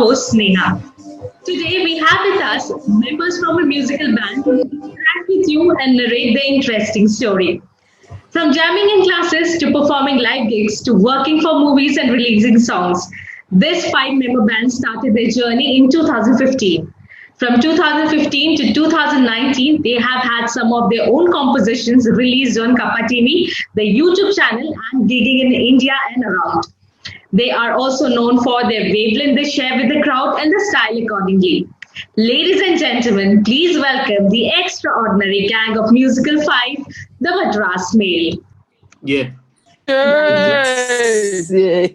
host, Neha. Today we have with us members from a musical band who will interact with you and narrate their interesting story. From jamming in classes to performing live gigs to working for movies and releasing songs, this five-member band started their journey in 2015. From 2015 to 2019, they have had some of their own compositions released on Kappa TV, the YouTube channel, and gigging in India and around. They are also known for their wavelength they share with the crowd and the style accordingly. Ladies and gentlemen, please welcome the extraordinary gang of Musical 5, the Madras Mail. Yeah. Yay.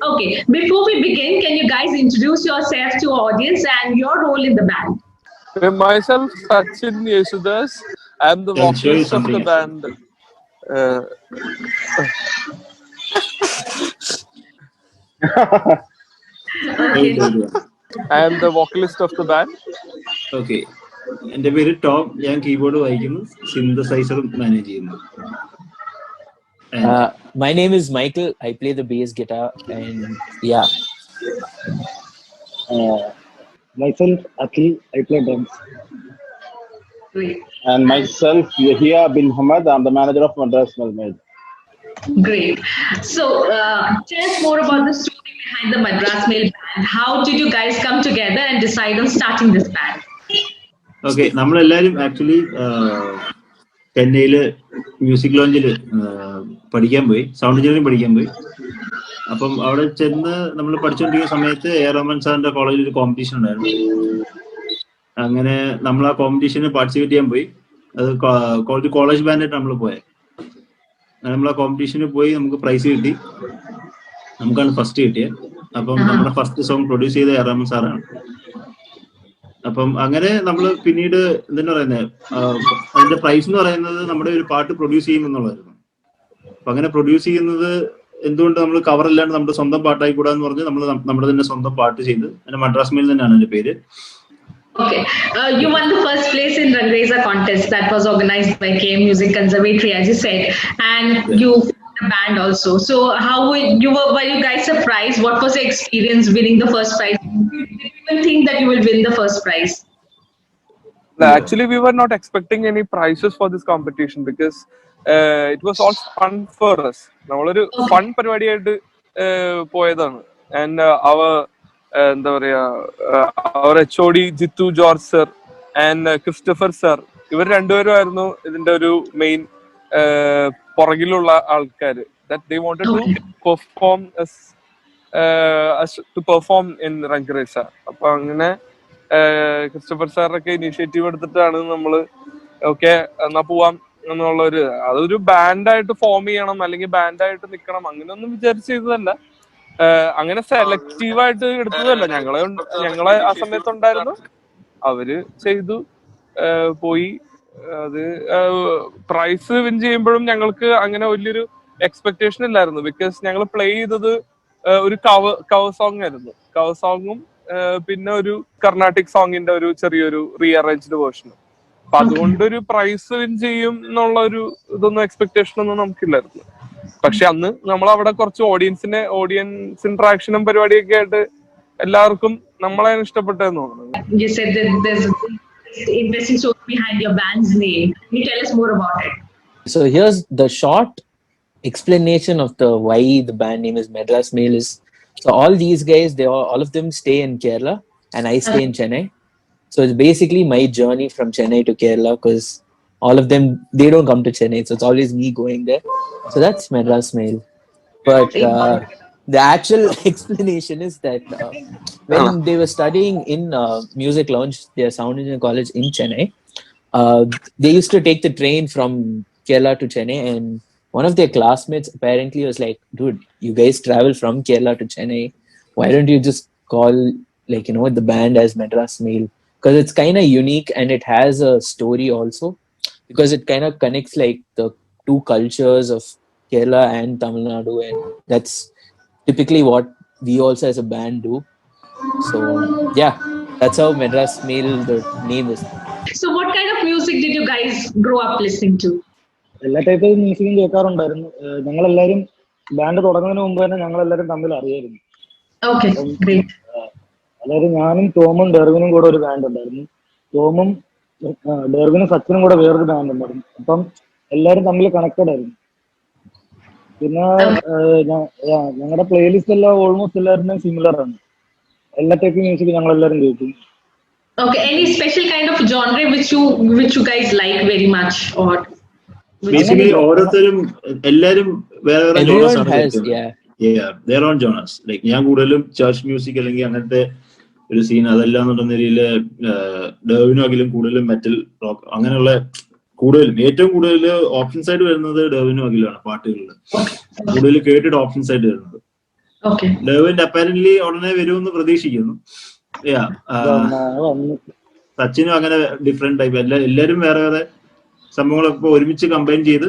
Okay, before we begin, can you guys introduce yourself to audience and your role in the band? Myself, Sachin Yesudas. I'm the I'll show you vocalist of the something. band. Okay. I am the vocalist of the band. Okay. എൻ്റെ പേര് Tom. ഞാൻ keyboard വായിക്കുന്നു, സിന്തസൈസറും manage ചെയ്യുന്നു. My name is Michael. I play the bass guitar, and yeah. Myself, Akhil, I play drums. Great. And myself, Yahya bin Hamad, I'm the manager of Madras Mail The Band. Great. So, tell us more about the story behind the Madras Mail Band. How did you guys come together and decide on starting this band? Okay, നമ്മളെല്ലാവരും actually ചെന്നൈയില് music ലോഞ്ചിൽ പഠിക്കാൻ പോയി, sound engineering പഠിക്കാൻ പോയി. അപ്പം അവിടെ ചെന്ന് നമ്മൾ പഠിച്ചുകൊണ്ടിരിക്കുന്ന സമയത്ത് എ റഹ്മാൻ സാറിന്റെ കോളേജിൽ ഒരു കോമ്പറ്റീഷൻ ഉണ്ടായിരുന്നു. അങ്ങനെ നമ്മൾ ആ കോമ്പറ്റീഷന് പാർട്ടിസിപ്പേറ്റ് ചെയ്യാൻ പോയി. അത് കോളേജ് ബാൻഡായിട്ട് നമ്മൾ പോയത്. നമ്മൾ ആ കോമ്പറ്റീഷന് പോയി, നമുക്ക് പ്രൈസ് കിട്ടി. നമുക്കാണ് ഫസ്റ്റ് കിട്ടിയത്. അപ്പം നമ്മുടെ ഫസ്റ്റ് സോങ് പ്രൊഡ്യൂസ് ചെയ്ത എ റഹ്മാൻ സാറാണ്. അപ്പം അങ്ങനെ നമ്മൾ പിന്നീട് എന്താ പറയുന്നത്, അതിന്റെ പ്രൈസ് എന്ന് പറയുന്നത് നമ്മുടെ ഒരു പാട്ട് പ്രൊഡ്യൂസ് ചെയ്യുമെന്നുള്ളതായിരുന്നു. അപ്പൊ അങ്ങനെ പ്രൊഡ്യൂസ് ചെയ്യുന്നത് എന്തുകൊണ്ട് നമ്മൾ കവർ അല്ലാണ്ട് നമ്മുടെ സ്വന്തം പാട്ടായി കൂടാന്ന് പറഞ്ഞ് നമ്മൾ നമ്മുടെ തന്നെ സ്വന്തം പാട്ട് ചെയ്ത്, അതിന്റെ മദ്രാസ് മെയിൽ തന്നെയാണ് എന്റെ പേര്. Okay, you won the first place in Rangreza contest that was organized by KM Music Conservatory, as you said, and you formed a band also. So, were you guys surprised? What was your experience winning the first prize? Did you even think that you will win the first prize? Actually, we were not expecting any prizes for this competition because it was all fun for us. നമ്മളൊരു fun പരിപാടിയായിട്ട് പോയതാണ്. And എന്താ പറയാ, അവർ HOD Jithu George sir and Christopher sir, ഇവർ രണ്ടുപേരുമായിരുന്നു ഇതിന്റെ ഒരു മെയിൻ പുറകിലുള്ള ആൾക്കാര്. That they wanted to perform in Rangreza. അപ്പൊ അങ്ങനെ ക്രിസ്റ്റഫർ സാറൊക്കെ ഇനീഷ്യേറ്റീവ് എടുത്തിട്ടാണ് നമ്മള് ഓക്കെ എന്നാ പോവാം എന്നുള്ളൊരു, അതൊരു ബാൻഡായിട്ട് ഫോം ചെയ്യണം അല്ലെങ്കിൽ ബാൻഡായിട്ട് നിക്കണം അങ്ങനെയൊന്നും വിചാരിച്ച് ചെയ്തതല്ല. അങ്ങനെ സെലക്റ്റീവായിട്ട് എടുത്തതല്ല. ഞങ്ങളെ ആ സമയത്തുണ്ടായിരുന്നു, അവര് ചെയ്തു, പോയി. അത് പ്രൈസ് വിൻ ചെയ്യുമ്പോഴും ഞങ്ങൾക്ക് അങ്ങനെ വലിയൊരു എക്സ്പെക്ടേഷൻ ഇല്ലായിരുന്നു. ബിക്കോസ് ഞങ്ങൾ പ്ലേ ചെയ്തത് ഒരു കവർ സോങ് ആയിരുന്നു. കവർ സോങ്ങും പിന്നെ ഒരു കർണാട്ടിക് സോങ്ങിന്റെ ഒരു ചെറിയൊരു റീഅറേഞ്ച്ഡ് വേർഷനും. അപ്പൊ അതുകൊണ്ടൊരു പ്രൈസ് വിൻ ചെയ്യും എന്നുള്ള ഒരു ഇതൊന്നും എക്സ്പെക്ടേഷൻ ഒന്നും നമുക്കില്ലായിരുന്നു. പക്ഷെ അന്ന് നമ്മൾ അവിടെ കുറച്ച് ഓഡിയൻസ് ഇന്ററാക്ഷനും പരിപാടിയൊക്കെ ആയിട്ട് എല്ലാവർക്കും നമ്മളെ ഇഷ്ടപ്പെട്ടെന്ന് തോന്നുന്നു. You said that there's interesting story behind your band's name. Can you tell us more about it? So here's the short explanation of the why the band name is Madras Mail is. So all these guys, all of them stay in Kerala, and I stay in Chennai. So it's basically my journey from Chennai to Kerala, because all of them, they don't come to Chennai, so it's always me going there. So that's Madras Mail. But the actual explanation is that when they were studying in Music Lounge, their sound engineering college in Chennai, they used to take the train from Kerala to Chennai, and one of their classmates apparently was like, dude, you guys travel from Kerala to Chennai, why don't you just call, like, the band as Madras Mail? Because it's kind of unique and it has a story also, because it kind of connects like the two cultures of Kerala and Tamil Nadu, and that's typically what we also as a band do. So yeah, that's how Madras Mail, the name is. So what kind of music did you guys grow up listening to? എല്ലാ type മ്യൂസിക്കും കേൾക്കാറുണ്ടായിരുന്നു. ഞങ്ങളെല്ലാവരും band തുടങ്ങുന്നതിന് മുമ്പ് തന്നെ ഞങ്ങളെല്ലാവരും തമ്മിൽ അറിയായിരുന്നു. Okay, great. അതായത് ഞാനും ടോമും ഡെർവിനും കൂടെ ഒരു ബാൻഡ് ഉണ്ടായിരുന്നു. ടോമും ഡെർവിനും സച്ചിനും കൂടെ വേറൊരു ബാൻഡ് ഉണ്ടായിരുന്നു. അപ്പം എല്ലാവരും തമ്മിൽ കണക്റ്റഡ് ആയിരുന്നു. പിന്നെ ഞങ്ങളുടെ പ്ലേലിസ്റ്റ് എല്ലാം ഓൾമോസ്റ്റ് എല്ലാവരുടെയും സിമിലർ ആണ്. എല്ലാ ടൈപ്പ് മ്യൂസിക് ഞങ്ങൾ എല്ലാവരും കേൾക്കും. Okay, any special kind of genre which you guys like very much, or basically ഓരോരുത്തരും എല്ലാരും വേറെ വേറെ ജോണേഴ്സ് Everyone ആണ് has, കേൾക്കുന്നത്. their own genres. Like ഞാൻ കൂടുതലും ചർച്ച് മ്യൂസിക് അല്ലെങ്കിൽ അങ്ങനത്തെ ഒരു സീൻ, അതെല്ലാം എന്നുള്ള നിലയില് ഡേവിനും കൂടുതലും മെറ്റൽ റോക്ക് അങ്ങനെയുള്ള കൂടുതലും ഏറ്റവും കൂടുതൽ ഓപ്ഷൻസ് ആയിട്ട് വരുന്നത് ഡേവിനും അഖിലാണ് പാട്ടുകളിൽ കൂടുതൽ കേട്ടിട്ട് ഓപ്ഷൻസ് ആയിട്ട് വരുന്നത്. ഡേവിന്റെ അപ്പാരന്റ്ലി ഉടനെ വരുമെന്ന് പ്രതീക്ഷിക്കുന്നു. സച്ചിനും അങ്ങനെ ഡിഫറെന്റ് ടൈപ്പ് എല്ലാവരും വേറെ വേറെ സംഭവങ്ങളൊക്കെ ഒരുമിച്ച് കമ്പൈൻ ചെയ്ത്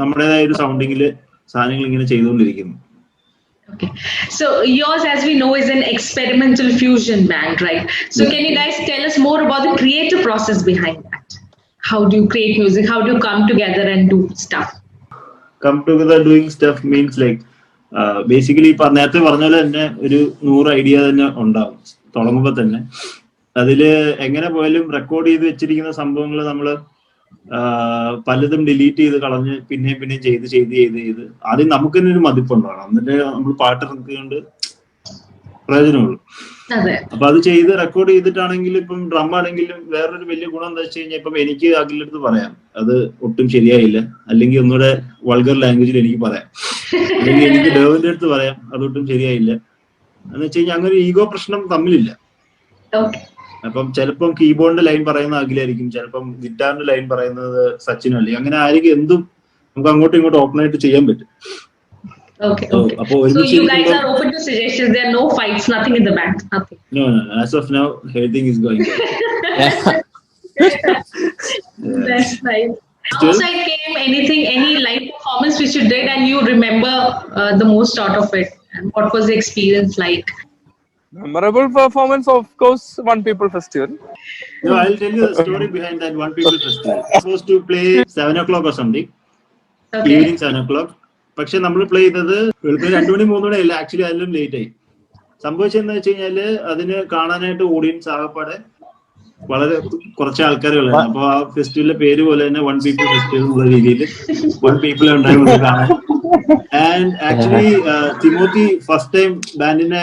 നമ്മുടേതായ ഒരു സൗണ്ടിങ്ങില് സാധനങ്ങൾ ഇങ്ങനെ ചെയ്തുകൊണ്ടിരിക്കുന്നു. Okay. So yours, as we know, is an experimental fusion band, right? So can you guys tell us more about the creative process behind that? How do you create music? How do you come together and do stuff? Come together doing stuff means like basically ഇപ്പൊ നേരത്തെ പറഞ്ഞ പോലെ തന്നെ ഒരു 100 idea തന്നെ ഉണ്ടാവും തുടങ്ങുമ്പോ തന്നെ. അതില് എങ്ങനെ പോയാലും റെക്കോർഡ് ചെയ്ത് വെച്ചിരിക്കുന്ന സംഭവങ്ങൾ നമ്മള് പലതും ഡിലീറ്റ് ചെയ്ത് കളഞ്ഞ് പിന്നെയും ചെയ്ത് ആദ്യം നമുക്ക് തന്നെ ഒരു മതിപ്പുണ്ടാവണം, എന്നിട്ട് നമ്മൾ പാട്ട് ഇറക്കിക്കൊണ്ട് പ്രയോജനമുള്ളൂ. അപ്പൊ അത് ചെയ്ത് റെക്കോർഡ് ചെയ്തിട്ടാണെങ്കിൽ ഇപ്പം ഡ്രം ആണെങ്കിലും വേറൊരു വലിയ ഗുണം എന്താ വെച്ച് കഴിഞ്ഞാൽ ഇപ്പം എനിക്ക് അഖിലെടുത്ത് പറയാം അത് ഒട്ടും ശരിയായില്ല, അല്ലെങ്കിൽ ഒന്നുകൂടെ വൾഗർ ലാംഗ്വേജിൽ എനിക്ക് പറയാം, അല്ലെങ്കിൽ എനിക്ക് ഡേവിന്റെ അടുത്ത് പറയാം അതൊട്ടും ശരിയായില്ല എന്ന് വെച്ച് കഴിഞ്ഞാൽ അങ്ങനെ ഒരു ഈഗോ പ്രശ്നം തമ്മിലില്ല. അപ്പം ചിലപ്പം കീബോർഡിന്റെ ലൈൻ പറയുന്ന അഖിലായിരിക്കും, ചിലപ്പം ഗിറ്റാറിന്റെ ലൈൻ പറയുന്നത് സച്ചിനും, അല്ലെങ്കിൽ അങ്ങനെ ആയിരിക്കും. എന്തും നമുക്ക് അങ്ങോട്ടും ഇങ്ങോട്ടും ഓപ്പൺ ആയിട്ട് ചെയ്യാൻ പറ്റും. Okay. So you guys are open to suggestions. There are no fights, nothing in the band. Nothing. No. As of now, everything is going well. That's nice. Outside came any live performance which you did and you remember the most out of it? And what was the experience like? Memorable performance, of course, One People Festival. No, I'll tell you the story behind that One People Festival. I was supposed to play 7 o'clock or something. Evening 7 o'clock. പക്ഷെ നമ്മൾ play ചെയ്തത് 2 മണി 3 മണി അല്ല, actually അതിലും late ആയി. സംഭവിച്ചെന്ന് വെച്ച് കഴിഞ്ഞാല് അതിന് കാണാനായിട്ട് ഓഡിയൻസ് ആകപ്പാടെ വളരെ കുറച്ച് ആൾക്കാരെ ഉള്ളത്. അപ്പൊ ആ ഫെസ്റ്റിവലിന്റെ പേര് പോലെ തന്നെ വൺ പീപ്പിൾ ഫെസ്റ്റിവൽ എന്നുള്ള രീതിയിൽ വൺ പീപ്പിൾ ഉണ്ടായിരുന്നു കാണാൻ. And actually Timothy first time ബാൻഡിനെ,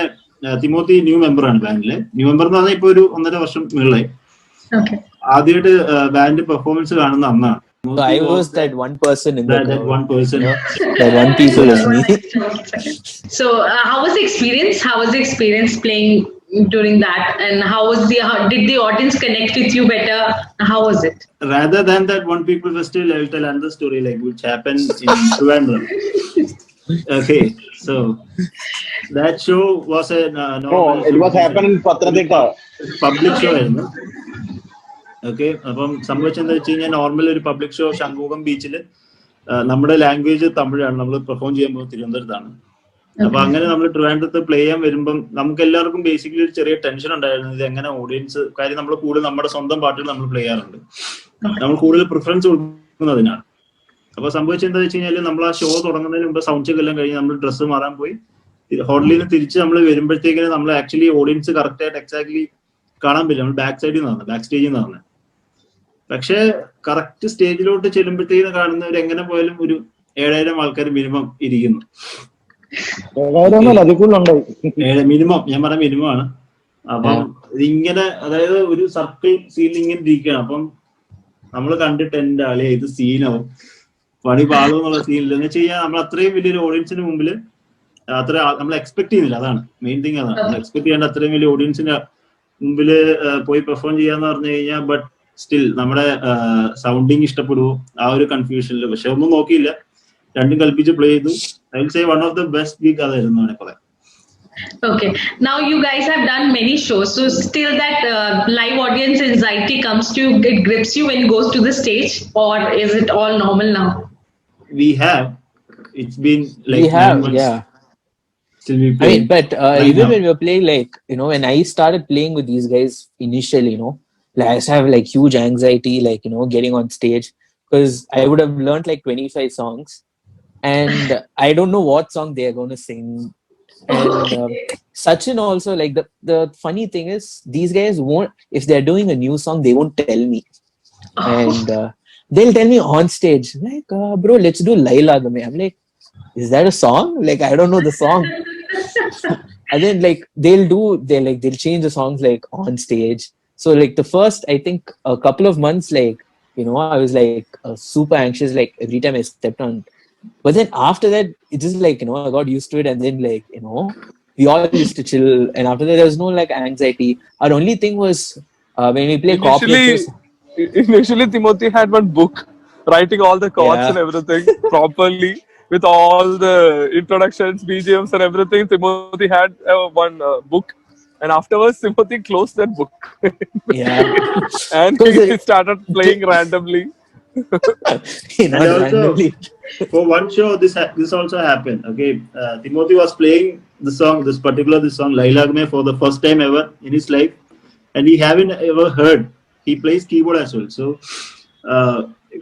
തിമോത്തി ന്യൂ മെമ്പർ ആണ് ബാൻഡിലെ. ന്യൂ മെമ്പർ എന്ന് പറഞ്ഞാൽ ഇപ്പൊ ഒരു 1.5 വർഷം മുകളിലായി. ആദ്യമായിട്ട് ബാൻഡ് പെർഫോമൻസ് കാണുന്ന അന്നാണ്. So I was that one person in that one person. That one people is me. So how was the experience? How was the experience playing during that? And how did the audience connect with you better? How was it? Rather than that One People Festival, I will tell another story like which happened in Trivandrum. Okay, so that show was a normal. It was happening in Patrathika. Public show ആയിരുന്നു. Okay, അപ്പം സംഭവിച്ചെന്താ വെച്ച് കഴിഞ്ഞാൽ normal ഒരു public show Shankhumukham ബീച്ചിൽ നമ്മുടെ language തമിഴാണ്, നമ്മൾ perform ചെയ്യാൻ പോകുന്നത് തിരുവനന്തപുരത്താണ്. അപ്പൊ അങ്ങനെ നമ്മൾ ട്രിവാൻഡ്രത്ത് പ്ലേ ചെയ്യാൻ വരുമ്പം നമുക്ക് എല്ലാവർക്കും ബേസിക്കലി ഒരു ചെറിയ ടെൻഷൻ ഉണ്ടായിരുന്നു, ഇത് എങ്ങനെ ഓഡിയൻസ്, കാര്യം നമ്മൾ കൂടുതൽ നമ്മുടെ സ്വന്തം പാട്ടുകൾ നമ്മൾ പ്ലേ ചെയ്യാറുണ്ട്, നമ്മൾ കൂടുതൽ പ്രിഫറൻസ് കൊടുക്കുന്നതിനാണ്. അപ്പൊ സംഭവിച്ചെന്താ വെച്ച് കഴിഞ്ഞാൽ നമ്മൾ ആ ഷോ തുടങ്ങുന്നതിന് മുമ്പ് സൗണ്ട് ചെക്ക് എല്ലാം കഴിഞ്ഞ് നമ്മൾ ഡ്രസ്സ് മാറാൻ പോയി ഹോട്ടലിൽ നിന്ന് തിരിച്ച് നമ്മൾ വരുമ്പോഴത്തേക്കിന് നമ്മൾ ആക്ച്വലി ഓഡിയൻസ് കറക്റ്റ് ആയിട്ട് എക്സാക്ട്ലി കാണാൻ പറ്റില്ല, നമ്മൾ ബാക്ക് സ്റ്റേജിൽ നിന്നാണ്. പക്ഷെ കറക്റ്റ് സ്റ്റേജിലോട്ട് ചെല്ലുമ്പോഴത്തേക്ക് കാണുന്നവർ എങ്ങനെ പോയാലും ഒരു 7,000 ആൾക്കാർ മിനിമം ഇരിക്കുന്നു. മിനിമം, ഞാൻ പറഞ്ഞ മിനിമം ആണ്. അപ്പം ഇതിങ്ങനെ, അതായത് ഒരു സർക്കിൾ സീനിൽ ഇങ്ങനെ ഇരിക്കുകയാണ്. അപ്പം നമ്മൾ കണ്ടിട്ട് എന്റെ ആളെ ഇത് സീനാവും, പണി പാളും എന്നുള്ള സീനിൽ എന്ന് വെച്ച് കഴിഞ്ഞാൽ നമ്മൾ അത്രയും വലിയൊരു ഓഡിയൻസിന് മുമ്പിൽ അത്ര നമ്മൾ എക്സ്പെക്ട് ചെയ്യുന്നില്ല. അതാണ് മെയിൻ തിങ്, അതാണ് നമ്മൾ എക്സ്പെക്ട് ചെയ്യാണ്ട് അത്രയും വലിയ ഓഡിയൻസിന്റെ മുമ്പില് പോയി പെർഫോം ചെയ്യാന്ന് പറഞ്ഞു കഴിഞ്ഞാൽ. ബട്ട് സ്റ്റിൽ നമ്മുടെ സൗണ്ടിങ് ഇഷ്ടപ്പെടുവോ ആ ഒരു കൺഫ്യൂഷനിൽ, പക്ഷെ ഒന്നും നോക്കിയില്ല, രണ്ടും കൽപ്പിച്ച് പ്ലേ ചെയ്തു. I will say one of the best gig അതായിരുന്നു വേണേ പറയാം. Okay, now you guys have done many shows, so still that live audience anxiety comes to you, it grips you when you go to the stage, or is it all normal now? It's been like we have, months. Yeah. Still we play. I mean, but even when we were playing, like, when I started playing with these guys initially, like I used to have like huge anxiety, like, getting on stage, because I would have learned like 25 songs and I don't know what song they're going to sing And Sachin also, like the funny thing is, these guys won't, if they're doing a new song, they won't tell me. And they'll tell me on stage, like, bro, let's do Laila Game. I'm like, is that a song? Like, I don't know the song. And then like they'll change the songs like on stage. So like the first, I think a couple of months, like, I was like super anxious, like every time I stepped on. But then after that, it just like, I got used to it. And then like, we all used to chill. And after that, there was no like anxiety. Our only thing was when we play corporates. Initially, Timothy had one book writing all the chords and everything properly with all the introductions, BGMs, and everything. Timothy had one book, and afterwards, Timothy closed that book. Yeah. And he started playing randomly. And also, for one show, this also happened. Okay, Timothy was playing this song Laila Game for the first time ever in his life, and he haven't ever heard. He plays keyboard as well. So,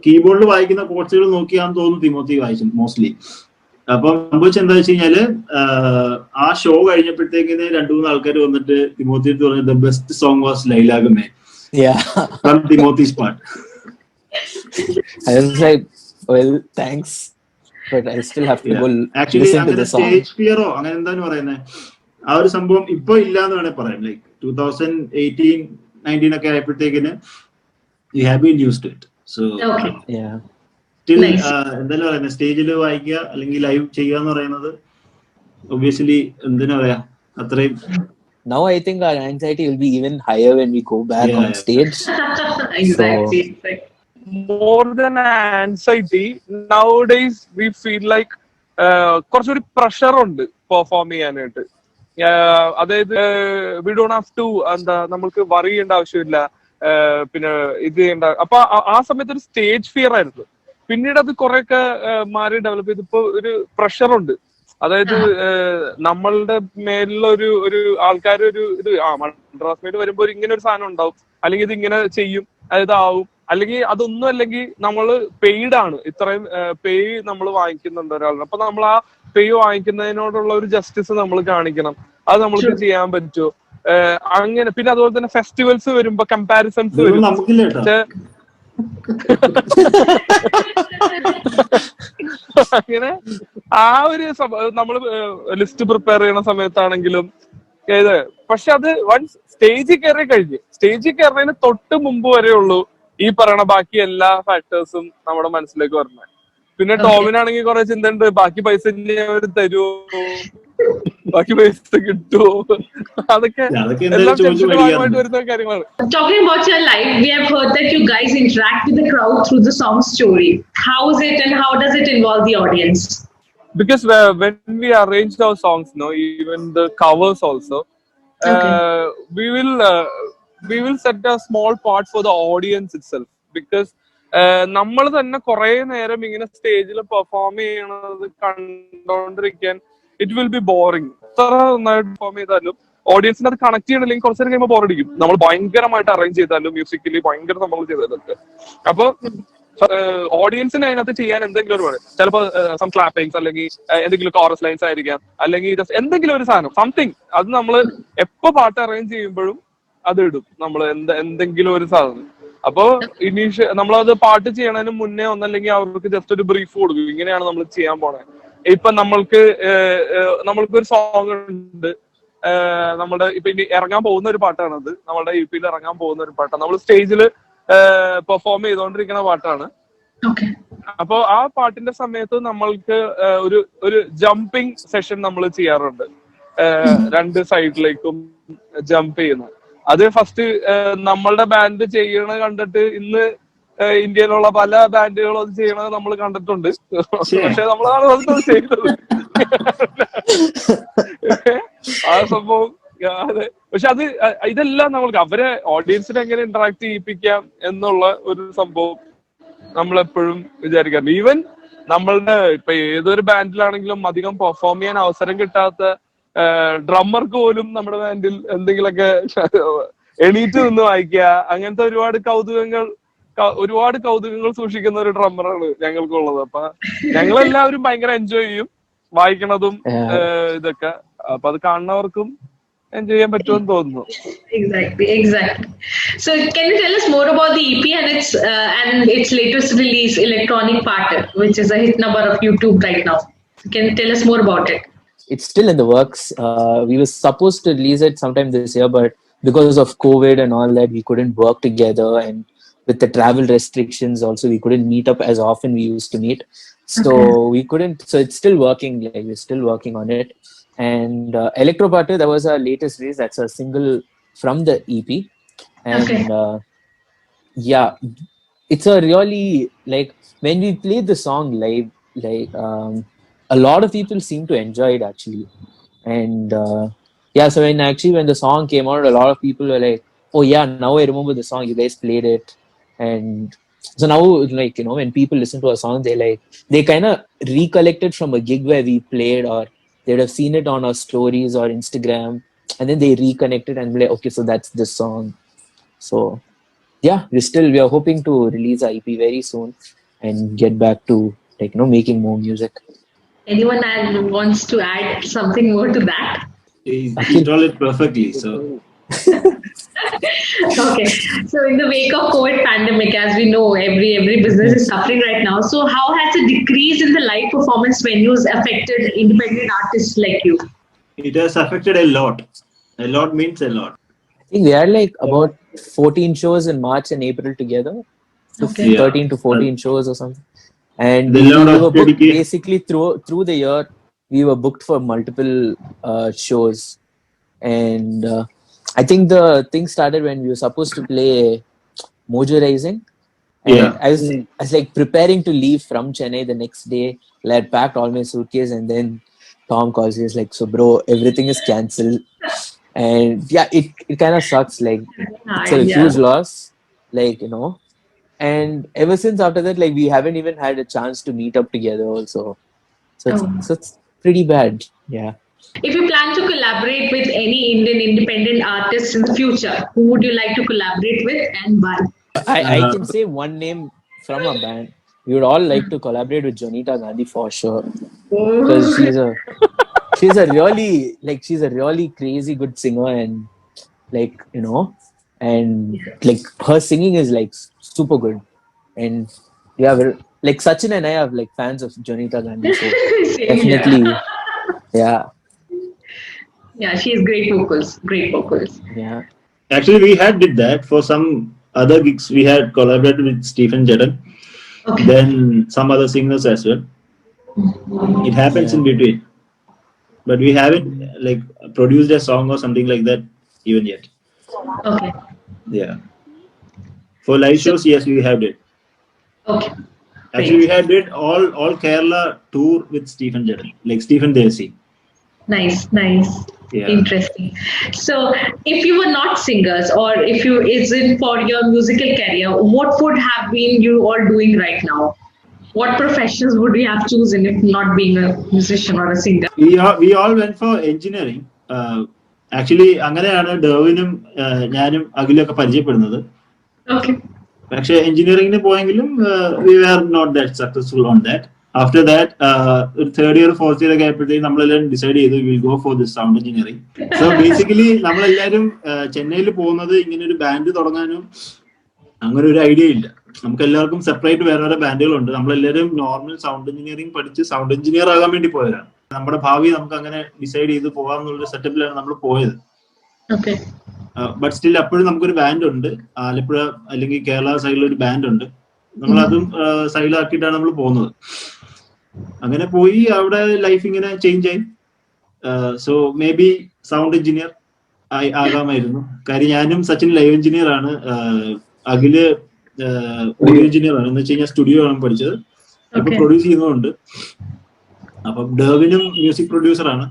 keyboard വായിക്കുന്ന കോഡ്സുകൾ നോക്കിയാന്ന് തോന്നുന്നു Timothy വായിച്ചു mostly. അപ്പം സംഭവിച്ചത് എന്താ വെച്ച് കഴിഞ്ഞാല് ആ show കഴിഞ്ഞപ്പോഴത്തേക്കിന് 2-3 ആൾക്കാർ വന്നിട്ട് തിമോത്തി പറഞ്ഞു ദ ബെസ്റ്റ് സോങ് വാസ് ലൈലാ ഗമേ from Timothy's part. I was like, well, thanks, but I still have to go listen to the song. Stage ഫിയറോ അങ്ങനെ എന്താണ് പറയുന്നത്, ആ ഒരു സംഭവം ഇപ്പൊ ഇല്ലാന്ന് വേണേ പറയാം. ലൈക്ക് 2018-19 ഒക്കെ ആയപ്പോഴത്തേക്കിന് you have been used to it. So yeah, still എന്തായാലും പറയുന്നത് സ്റ്റേജിൽ വായിക്കുക അല്ലെങ്കിൽ ലൈവ് ചെയ്യുക എന്ന് പറയുന്നത് ഒബ്വിയസ്ലി എന്തിനാ പറയാ അത്രയും. Now I think our anxiety will be even higher when we go back on stage. Exactly. More than anxiety, nowadays we feel like കുറച്ചൊരു പ്രഷർ ഉണ്ട് പെർഫോം ചെയ്യാനായിട്ട്. അതായത് വി ഡോണ്ട് ഹാവ് ടു എന്താ നമുക്ക് വറി ചെയ്യേണ്ട ആവശ്യമില്ല, പിന്നെ ഇത് ചെയ്യേണ്ട. അപ്പൊ ആ സമയത്ത് ഒരു സ്റ്റേജ് ഫിയർ ആയിരുന്നു. പിന്നീട് അത് കുറെയൊക്കെ മാറി ഡെവലപ്പ് ചെയ്ത് ഇപ്പൊ ഒരു പ്രഷറുണ്ട്. അതായത് നമ്മളുടെ മേലുള്ള ഒരു ആൾക്കാർ ഒരു ഇത് മദ്രാസ് മെയിൽ വരുമ്പോ ഇങ്ങനെ ഒരു സാധനം ഉണ്ടാവും, അല്ലെങ്കിൽ ഇത് ഇങ്ങനെ ചെയ്യും, അതാവും, അല്ലെങ്കിൽ അതൊന്നും അല്ലെങ്കിൽ നമ്മള് പെയ്ഡ് ആണ്, ഇത്രയും പേ നമ്മൾ വാങ്ങിക്കുന്നുണ്ട് ഒരാളിന്. അപ്പൊ നമ്മൾ ആ പേ വാങ്ങിക്കുന്നതിനോടുള്ള ഒരു ജസ്റ്റിസ് നമ്മൾ കാണിക്കണം. അത് നമ്മൾക്ക് ചെയ്യാൻ പറ്റുമോ? അങ്ങനെ പിന്നെ അതുപോലെ തന്നെ ഫെസ്റ്റിവൽസ് വരുമ്പോ കമ്പാരിസൺസ് വരും. അങ്ങനെ ആ ഒരു നമ്മള് ലിസ്റ്റ് പ്രിപ്പയർ ചെയ്യുന്ന സമയത്താണെങ്കിലും പക്ഷെ അത് വൺസ് സ്റ്റേജിൽ കയറുന്നതിന് തൊട്ട് മുമ്പ് വരെ ഉള്ളൂ ഈ പറയണ ബാക്കി എല്ലാ ഫാക്ടേഴ്സും നമ്മുടെ മനസ്സിലേക്ക് വരുന്നത്. പിന്നെ ടോമിനാണെങ്കിൽ കുറെ ചിന്ത ഉണ്ട്, ബാക്കി പൈസ അവർ തരുമോ, ബാക്കി പൈസ കിട്ടുമോ, അതൊക്കെ എല്ലാം ടെൻഷന്റെ ഭാഗമായിട്ട് വരുന്ന കാര്യങ്ങളാണ്. Talking about your life, we have heard that you guys interact with the crowd through the song story. How is it and how does it involve the audience? Because when we arrange our songs, even the covers also, we will set a small part for the audience itself. Because നമ്മൾ തന്നെ കുറെ നേരം ഇങ്ങനെ സ്റ്റേജിൽ perform ചെയ്യണത് കണ്ടോണ്ടിരിക്കാൻ it will B boring. എത്ര നന്നായിട്ട് perform ചെയ്താലും ഓഡിയൻസിന് അത് കണക്ട് ചെയ്യണില്ലെങ്കിൽ കുറച്ചു നേരം കഴിയുമ്പോൾ ബോറടിക്കും. നമ്മൾ ഭയങ്കരമായിട്ട് അറേഞ്ച് ചെയ്താലും മ്യൂസിക്കലി ഭയങ്കര നമ്മൾ ചെയ്തതൊക്കെ. അപ്പൊ ഓഡിയൻസിന് അതിനകത്ത് ചെയ്യാൻ എന്തെങ്കിലും ഒരു ചിലപ്പോ സം ക്ലാപ്പിങ്സ് അല്ലെങ്കിൽ എന്തെങ്കിലും കോറസ് ലൈൻസ് ആയിരിക്കാം, അല്ലെങ്കിൽ എന്തെങ്കിലും ഒരു സാധനം സംതിങ്. അത് നമ്മൾ എപ്പോ പാട്ട് അറേഞ്ച് ചെയ്യുമ്പോഴും അത് ഇടും നമ്മൾ എന്തെങ്കിലും ഒരു സാധനം. അപ്പോ നമ്മളത് പാട്ട് ചെയ്യണതിന് മുന്നേ ഒന്നല്ലെങ്കിൽ അവർക്ക് ജസ്റ്റ് ഒരു ബ്രീഫ് കൊടുക്കും, ഇങ്ങനെയാണ് നമ്മൾ ചെയ്യാൻ പോണേ. ഇപ്പൊ നമ്മൾക്കൊരു സോങ് ഉണ്ട്, നമ്മുടെ ഇപ്പൊ ഇനി ഇറങ്ങാൻ പോകുന്ന ഒരു പാട്ടാണത്, നമ്മുടെ EP-ൽ ഇറങ്ങാൻ പോകുന്ന ഒരു പാട്ടാണ്, നമ്മൾ സ്റ്റേജിൽ പെർഫോം ചെയ്തോണ്ടിരിക്കുന്ന പാട്ടാണ്. അപ്പൊ ആ പാട്ടിന്റെ സമയത്ത് നമ്മൾക്ക് ഒരു ജമ്പിങ് സെഷൻ നമ്മൾ ചെയ്യാറുണ്ട്, 2 സൈഡിലേക്കും ജമ്പ് ചെയ്യുന്നത്. അത് ഫസ്റ്റ് നമ്മളുടെ ബാൻഡ് ചെയ്യണ കണ്ടിട്ട് ഇന്ന് ഇന്ത്യയിലുള്ള പല ബാൻഡുകളും അത് ചെയ്യണത് നമ്മൾ കണ്ടിട്ടുണ്ട്. പക്ഷെ നമ്മളാണ് അത് ചെയ്തത് ആ സംഭവം. അതെ, പക്ഷെ ഇതെല്ലാം നമ്മൾക്ക് അവരെ ഓഡിയൻസിനെ എങ്ങനെ ഇന്ററാക്ട് ചെയ്യിപ്പിക്കാം എന്നുള്ള ഒരു സംഭവം നമ്മളെപ്പോഴും വിചാരിക്കാം. ഈവൻ നമ്മളുടെ ഇപ്പൊ ഏതൊരു ബാൻഡിലാണെങ്കിലും അധികം പെർഫോം ചെയ്യാൻ അവസരം കിട്ടാത്ത ഡ്രമ്മർക്ക് പോലും നമ്മുടെ ബാൻഡിൽ എന്തെങ്കിലുമൊക്കെ എണീറ്റ് നിന്ന് വായിക്കുക, അങ്ങനത്തെ ഒരുപാട് കൗതുകങ്ങൾ സൂക്ഷിക്കുന്ന ഒരു ഡ്രമ്മറാണ് ഞങ്ങൾക്കുള്ളത്. അപ്പൊ ഞങ്ങളെല്ലാവരും ഭയങ്കര എൻജോയ് ചെയ്യും വായിക്കണതും ഇതൊക്കെ. അപ്പൊ അത് കാണുന്നവർക്കും എൻജോയ് ചെയ്യാൻ പറ്റുമെന്ന് തോന്നുന്നു. Exactly. So, can you tell us more about the EP and its latest release, Electronic Part, which is a hit number of YouTube right now? Can you tell us more about it? It's still in the works. We were supposed to release it sometime this year, but because of COVID and all that, we couldn't work together. And with the travel restrictions, also, we couldn't meet up as often we used to meet. So we couldn't. So it's still working. Like we're still working on it. And Electropata, that was our latest release. That's a single from the EP. And yeah, it's a really like when we played the song live, like a lot of people seem to enjoy it actually. And yeah, so when the song came out, a lot of people were like, "Oh yeah, now I remember the song. You guys played it." And so now, like when people listen to a song, they kind of recollect it from a gig where we played, or they would have seen it on our stories or Instagram, and then they reconnect it and be like, "Okay, so that's this song." So yeah, we are hoping to release our EP very soon and get back to making more music. Anyone wants to add something more to that? He told it perfectly. So Okay. So in the wake of COVID pandemic, as we know, every business is suffering right now. So how has the decrease in the live performance venues affected independent artists like you? it has affected a lot. A lot means a lot. I think we had like about 14 shows in March and April together. Okay. 13 to 14 shows or something. And The we lot of were booked dedication. basically through the year. We were booked for multiple shows. And I think the thing started when we were supposed to play Mojo Rising. And Yeah. I was like preparing to leave from Chennai the next day. I had packed all my suitcase, and then Tom calls. He's like, "So, bro, everything is cancelled." And yeah, it kind of sucks. Like, it's a huge loss. Like, and ever since after that, like we haven't even had a chance to meet up together also. So it's pretty bad. Yeah. If you plan to collaborate with any Indian independent artists in the future, who would you like to collaborate with and why? I can say one name from a band. We would all like to collaborate with Jonita Gandhi for sure, because she's a really crazy good singer, and like and like her singing is like super good. And yeah, like Sachin and I are like fans of Jonita Gandhi, so definitely, yeah. Yeah, she has great vocals. Great vocals. Yeah. Actually, we had did that for some other gigs. We had collaborated with Stephen Jedden, then some other singers as well. It happens in between, but we haven't like produced a song or something like that even yet. Okay. Yeah. For live shows, yes, we have did. Okay. Actually, we had did all Kerala tour with Stephen Jedden, like Stephen Desi. Nice. Yeah. Interesting. So, if you were not singers, or if you isn't for your musical career, what would have been you all doing right now? What professions would you have chosen if not being a musician or a singer? We all went for engineering. Actually, അങ്ങനെയാണ് ഡെർവിനും ഞാനും അഖിലൊക്കെ പരിചയപ്പെടുന്നത്. Okay. പക്ഷേ എഞ്ചിനീയറിംഗിന് പോയെങ്കിലും we were not that successful on that. After that, ഒരു third year, fourth year ഒക്കെ ആയപ്പോഴത്തേക്കും നമ്മളെല്ലാവരും decide ചെയ്തു we'll go for this sound engineering. So basically നമ്മളെല്ലാവരും ചെന്നൈയിൽ പോകുന്നത് ഇങ്ങനെ ഒരു ബാൻഡ് തുടങ്ങാനും അങ്ങനെ ഒരു ഐഡിയ ഇല്ല. നമുക്ക് എല്ലാവർക്കും സെപ്പറേറ്റ് വേറെ ബാൻഡുകളുണ്ട്. നമ്മളെല്ലാവരും നോർമൽ സൗണ്ട് എഞ്ചിനീയറിംഗ് പഠിച്ച് സൗണ്ട് എഞ്ചിനീയർ ആകാൻ വേണ്ടി പോയതാണ്. നമ്മുടെ ഭാവി നമുക്ക് അങ്ങനെ ഡിസൈഡ് ചെയ്ത് പോകാമെന്നുള്ള സെറ്റപ്പിലാണ് നമ്മൾ പോയത്. ബട്ട് സ്റ്റിൽ അപ്പോഴും നമുക്കൊരു ബാൻഡ് ഉണ്ട്. ആലപ്പുഴ അല്ലെങ്കിൽ കേരള സൈഡിൽ ഒരു ബാൻഡ് ഉണ്ട്. നമ്മൾ അതും സൈഡിലാക്കിയിട്ടാണ് നമ്മൾ പോകുന്നത്. അങ്ങനെ പോയി അവിടെ ലൈഫ് ഇങ്ങനെ ചേഞ്ച് ആയി. So maybe sound engineer ആകാമായിരുന്നു. കാര്യം ഞാനും സച്ചിൻ ലൈവ് എഞ്ചിനീയർ ആണ്. അഖില് ഓഡിയോ എഞ്ചിനീയർ ആണ്. എന്ന് വെച്ച് കഴിഞ്ഞാൽ സ്റ്റുഡിയോ ആണ് പഠിച്ചത്. ഇപ്പൊ പ്രൊഡ്യൂസ് ചെയ്യുന്നതുകൊണ്ട്. അപ്പം ഡെർവിനും മ്യൂസിക് പ്രൊഡ്യൂസർ ആണ്.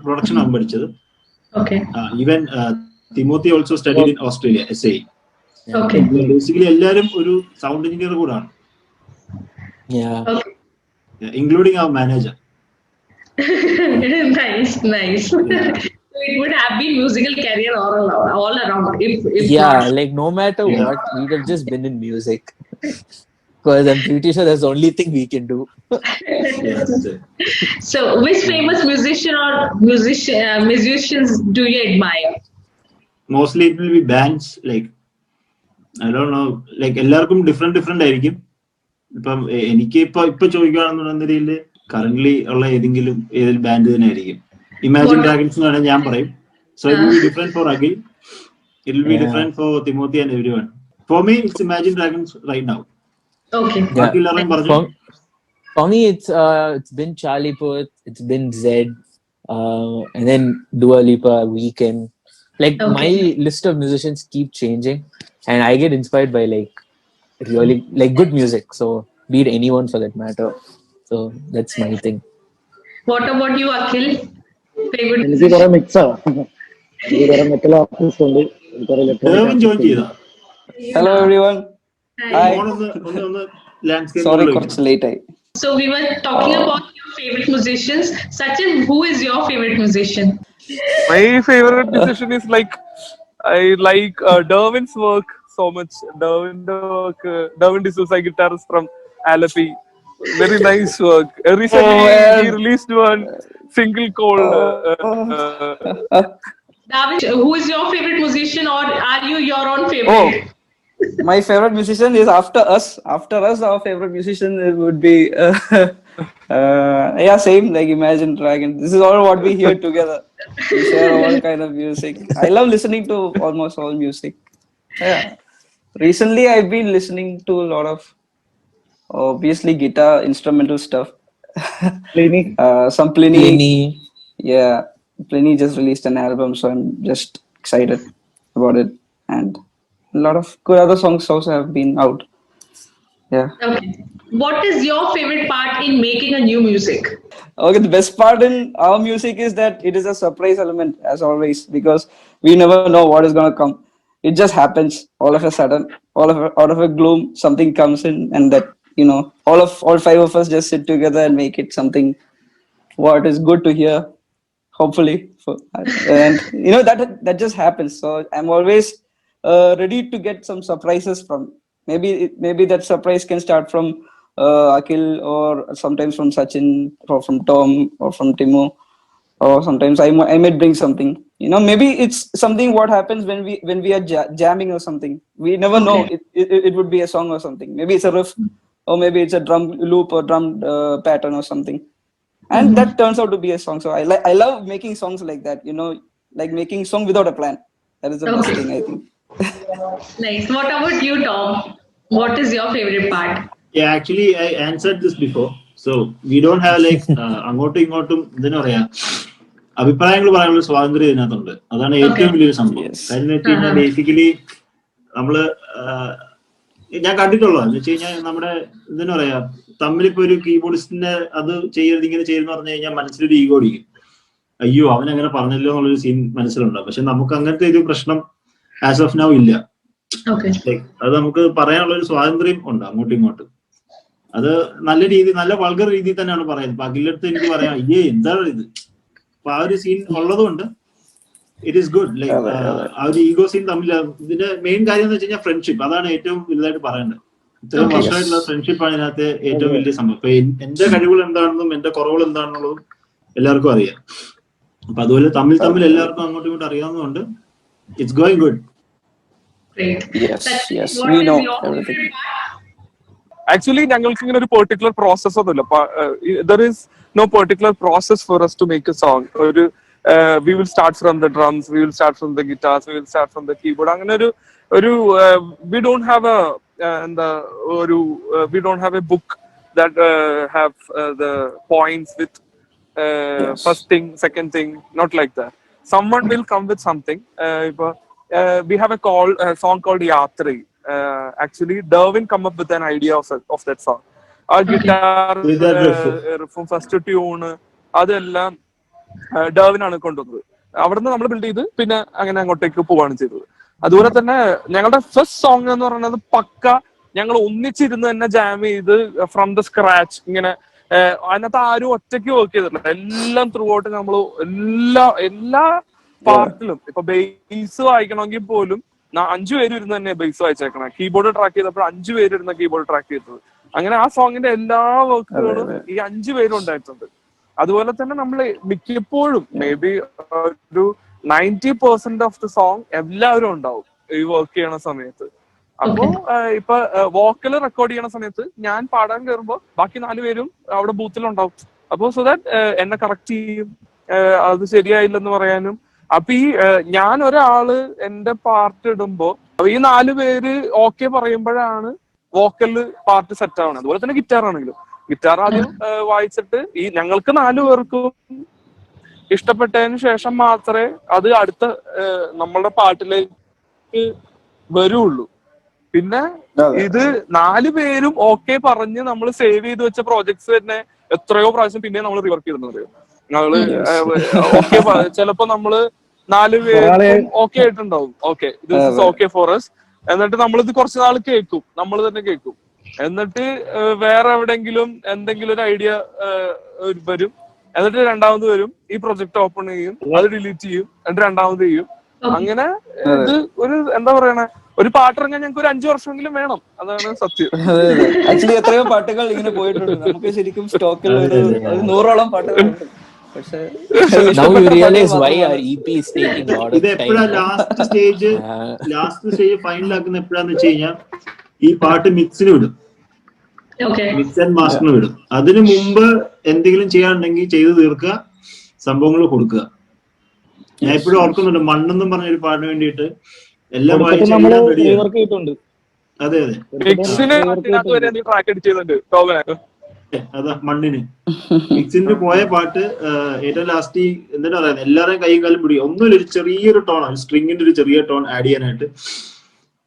പ്രൊഡക്ഷൻ ആണ് പഠിച്ചത്. Even Timothy also studied in Australia SA. Basically എല്ലാവരും ഒരു സൗണ്ട് എഞ്ചിനീയർ കൂടാണ്, including our manager. Nice. So it would have been musical career all around. If yeah, like no matter what, we'd have just been in music. because I'm pretty sure that's the only thing we can do. Yeah, that's it. So, which famous musician or musicians do you admire? Mostly it will be bands, like I don't know, like എല്ലാവർക്കും different ആയിരിക്കും. ഇപ്പം എനിക്ക് ഇപ്പൊ ചോദിക്കുകയാണെന്നുണ്ടെങ്കിൽ currently ഉള്ള ഏതെങ്കിലും band തന്നെ ആയിരിക്കും. Imagine dragons എന്ന് പറഞ്ഞാൽ ഞാൻ പറയും. So it will be different for Akhil, it will be different for Timothy and everyone. For me it's Imagine Dragons right now. Okay. For me, it's been Charlie Puth, it's been Zed, and then Dua Lipa, Weekend. Like my list of musicians keep changing, and I get inspired by like really like good music. So be it anyone for that matter. So that's my thing. What about you, Akhil? Favorite എനിക്ക് കുറെ മിക്സാ, എനിക്ക് കുറെ metal artist ഉണ്ട്, കുറെ electronic join ചെയ്താ. Hello everyone. Hi. Landscape Sorry, കുറച്ച് late ആയി. So we were talking about your favorite musicians. Sachin, who is your favorite musician? My favorite musician is like I like Derwin's work so much. Derwin D'Souza, guitarist from Alapi. Very nice work. Recently he released one single called David, who is your favorite musician, or are you your own favorite? My favorite musician is after us. After us, our favorite musician would be yeah, same like Imagine Dragon. This is all what we hear together. We share all kind of music. I love listening to almost all music. Yeah. Recently, I've been listening to a lot of obviously guitar instrumental stuff. Pliny. Some Pliny. Yeah, Pliny just released an album, so I'm just excited about it. And a lot of good other songs also have been out. Yeah. Okay. What is your favorite part in making a new music? Okay, the best part in our music is that it is a surprise element, as always, because we never know what is going to come. It just happens all of a sudden, out of a gloom, something comes in, and that, you know, all five of us just sit together and make it something what is good to hear, hopefully. And you know that just happens. So I'm always ready to get some surprises from. Maybe that surprise can start from Akhil, or sometimes from Sachin, or from Tom, or from Timo, or sometimes I might bring something. You know, maybe it's something what happens when we are jamming or something. We never know. It would be a song or something. Maybe it's a riff, or maybe it's a drum loop or drum pattern or something, and that turns out to be a song. So I love making songs like that. You know, like making song without a plan. That is the best thing, I think. Nice. What about you, Tom? What is your favorite part? Yeah, actually I answered this before. So we don't have like അങ്ങോട്ടും ഇങ്ങോട്ടും എന്താ പറയാ അഭിപ്രായങ്ങൾ പറയാനുള്ള സ്വാതന്ത്ര്യം ഇതിനകത്തുണ്ട്. അതാണ് ഏറ്റവും വലിയൊരു സംഭവം. കാര്യം എന്ന് വെച്ച് കഴിഞ്ഞാൽ ബേസിക്കലി നമ്മള് ഞാൻ കണ്ടിട്ടുള്ളത് എന്ന് വെച്ച് കഴിഞ്ഞാൽ നമ്മുടെ എന്താ പറയാ തമ്മിലിപ്പോ ഒരു കീബോർഡിസ്റ്റിന്റെ അത് ചെയ്യരുത് ഇങ്ങനെ ചെയ്യുന്ന പറഞ്ഞു കഴിഞ്ഞാൽ മനസ്സിലൊരു ഈഗോ അടിക്കും. അയ്യോ അവൻ അങ്ങനെ പറഞ്ഞല്ലോ എന്നുള്ളൊരു സീൻ മനസ്സിലുണ്ടാവും. പക്ഷെ നമുക്ക് അങ്ങനത്തെ ഒരു പ്രശ്നം ആസ് ഓഫ് നൗ ഇല്ല. അത് നമുക്ക് പറയാനുള്ള ഒരു സ്വാതന്ത്ര്യം ഉണ്ട് അങ്ങോട്ടും ഇങ്ങോട്ടും. അത് നല്ല നല്ല വൾഗർ രീതിയിൽ തന്നെയാണ് പറയുന്നത്. അപ്പൊ അഖിലടുത്ത് എനിക്ക് പറയാം എന്താണ് ഇത്. അപ്പൊ ആ ഒരു സീൻ ഉള്ളതുകൊണ്ട് ഇറ്റ് ഈസ് ഗുഡ്. ലൈക്ക് ആ ഒരു ഈഗോ സീൻ തമ്മിൽ ഇതിന്റെ മെയിൻ കാര്യം എന്ന് വെച്ച് കഴിഞ്ഞാൽ ഫ്രണ്ട്ഷിപ്പ്. അതാണ് ഏറ്റവും വലുതായിട്ട് പറയേണ്ടത്. ഇത്രയും വർഷമായിട്ടുള്ള ഫ്രണ്ട്ഷിപ്പാണ് ഇതിനകത്ത് ഏറ്റവും വലിയ സംഭവം. ഇപ്പൊ എന്റെ കഴിവുകൾ എന്താണെന്നും എന്റെ കുറവുകൾ എന്താണെന്നുള്ളതും എല്ലാവർക്കും അറിയാം. അപ്പൊ അതുപോലെ തമ്മിൽ എല്ലാവർക്കും അങ്ങോട്ടും ഇങ്ങോട്ടും അറിയാവുന്നതുകൊണ്ട് it's going good. Great. Yes, we know everything. Actually, ഞങ്ങൾക്ക് ഇങ്ങനെ ഒരു പെർട്ടിക്കുലർ പ്രോസസ് ഒന്നുമില്ല. There is no particular process for us to make a song. We will start from the drums, we will start from the guitars, we will start from the keyboard. അങ്ങനെ ഒരു we don't have we don't have a book that have the points with first thing, second thing, not like that. Someone will come with something. We have a song called Yatri. Actually, Derwin come up with an idea of that song. Our guitar from first tune, അതെല്ലാം ഡേർവിൻ ആണ് കൊണ്ടുവന്നത്. അവിടുന്ന് നമ്മൾ build ചെയ്ത് പിന്നെ അങ്ങനെ അങ്ങോട്ടേക്ക് പോവാണ് ചെയ്തത്. അതുപോലെ തന്നെ ഞങ്ങളുടെ ഫസ്റ്റ് സോങ് എന്ന് പറയുന്നത് പക്ക ഞങ്ങൾ ഒന്നിച്ചിരുന്ന് തന്നെ ജാം ചെയ്ത് ഫ്രം ദ സ്ക്രാച്ച് ഇങ്ങനെ. അതിനകത്ത് ആരും ഒറ്റയ്ക്ക് വർക്ക് ചെയ്തിട്ടില്ല. എല്ലാം ത്രൂ ഔട്ട് നമ്മൾ എല്ലാ പാർട്ടിലും ഇപ്പൊ ബേസ് വായിക്കണമെങ്കിൽ പോലും 5 പേര് ഇരുന്ന് തന്നെ ബേസ് വായിച്ചേക്കണം. കീബോർഡ് ട്രാക്ക് ചെയ്തപ്പോൾ 5 പേര് ഇരുന്ന കീബോർഡ് ട്രാക്ക് ചെയ്തത്. അങ്ങനെ ആ സോങ്ങിന്റെ എല്ലാ വർക്കുകളും ഈ 5 പേരും ഉണ്ടായിട്ടുണ്ട്. അതുപോലെ തന്നെ നമ്മൾ മിക്കപ്പോഴും മേ ബി ഒരു 90% ഓഫ് ദി സോങ് എല്ലാവരും ഉണ്ടാവും ഈ വർക്ക് ചെയ്യണ സമയത്ത്. അപ്പോ ഇപ്പൊ വോക്കല് റെക്കോർഡ് ചെയ്യണ സമയത്ത് ഞാൻ പാടാൻ കയറുമ്പോ ബാക്കി 4 പേരും അവിടെ ബൂത്തിലുണ്ടാവും. അപ്പോ സോ ദാറ്റ് എന്നെ കറക്റ്റ് ചെയ്യും, അത് ശരിയായില്ലെന്ന് പറയാനും. അപ്പൊ ഈ ഞാൻ ഒരാള് എന്റെ പാർട്ട് ഇടുമ്പോ ഈ 4 പേര് ഓക്കെ പറയുമ്പോഴാണ് വോക്കല് പാർട്ട് സെറ്റ് ആവണം. അതുപോലെ തന്നെ ഗിറ്റാർ ആണെങ്കിലും ഗിറ്റാർ ആദ്യം വായിച്ചിട്ട് ഈ ഞങ്ങൾക്ക് 4 പേർക്കും ഇഷ്ടപ്പെട്ടതിന് ശേഷം മാത്രമേ അത് അടുത്ത നമ്മളുടെ പാട്ടിലേക്ക് വരുള്ളൂ. പിന്നെ ഇത് 4 പേരും ഓക്കെ പറഞ്ഞ് നമ്മൾ സേവ് ചെയ്ത് വെച്ച പ്രോജക്ട്സ് തന്നെ എത്രയോ പ്രാവശ്യം പിന്നെ നമ്മൾ റിവർക്ക് ചെയ്തിട്ടുണ്ട്. ഞങ്ങള് ഓക്കെ ചിലപ്പോ നമ്മള് 4 പേർക്കും ഓക്കെ ആയിട്ടുണ്ടാവും, okay this is okay for us. എന്നിട്ട് നമ്മളിത് കുറച്ച് നാൾ കേൾക്കും, നമ്മൾ തന്നെ കേൾക്കും. എന്നിട്ട് വേറെ എവിടെങ്കിലും എന്തെങ്കിലും ഒരു ഐഡിയ വരും, എന്നിട്ട് രണ്ടാമത് വരും, ഈ പ്രൊജക്ട് ഓപ്പൺ ചെയ്യും, അത് ഡിലീറ്റ് ചെയ്യും, എന്നിട്ട് രണ്ടാമത് ചെയ്യും. അങ്ങനെ ഇത് ഒരു എന്താ പറയണേ, ഒരു പാട്ടിറങ്ങാൻ ഞങ്ങൾക്ക് ഒരു 5 വർഷമെങ്കിലും വേണം. അതാണ് സത്യം. ആക്ച്വലി എത്രയോ പാട്ടുകൾ ഇങ്ങനെ പോയിട്ടുണ്ട്. നമുക്ക് ശരിക്കും സ്റ്റോക്കിൽ ഒരു 100ഓളം പാട്ടുകളുണ്ട്. പക്ഷേ now you realize why our EP is taking a lot of ഇത് time. എപ്പോഴാ ലാസ്റ്റ് സ്റ്റേജ് ഫൈനൽ ആക്കുന്ന എപ്പോഴാന്ന് വെച്ച് കഴിഞ്ഞാൽ ഈ പാട്ട് മിക്സിന് വിടും, മിക്സ് ആൻഡ് മാസ്റ്ററിന് വിടും. അതിനു മുമ്പ് എന്തെങ്കിലും ചെയ്യാനുണ്ടെങ്കിൽ ചെയ്ത് തീർക്കുക, സംഭവങ്ങൾ കൊടുക്കുക. ഞാൻ എപ്പോഴും ഓർക്കുന്നുണ്ട്, മണ്ണെന്നും പറഞ്ഞ ഒരു പാട്ടിന് വേണ്ടിയിട്ട് എല്ലാം വായിച്ച് എല്ലാം റെഡിയാണ്. അതെ അതെ, അതാ മണ്ണിന് മിക്സിന് പോയ പാട്ട് ഏറ്റവും ലാസ്റ്റ് എന്താ പറയുന്നത്, എല്ലാവരെയും കൈയും കാലും പിടിക്കും. ഒന്നുമില്ല, ഒരു ചെറിയൊരു ടോൺ, സ്ട്രിങ്ങിന്റെ ഒരു ചെറിയ ടോൺ ആഡ് ചെയ്യാനായിട്ട്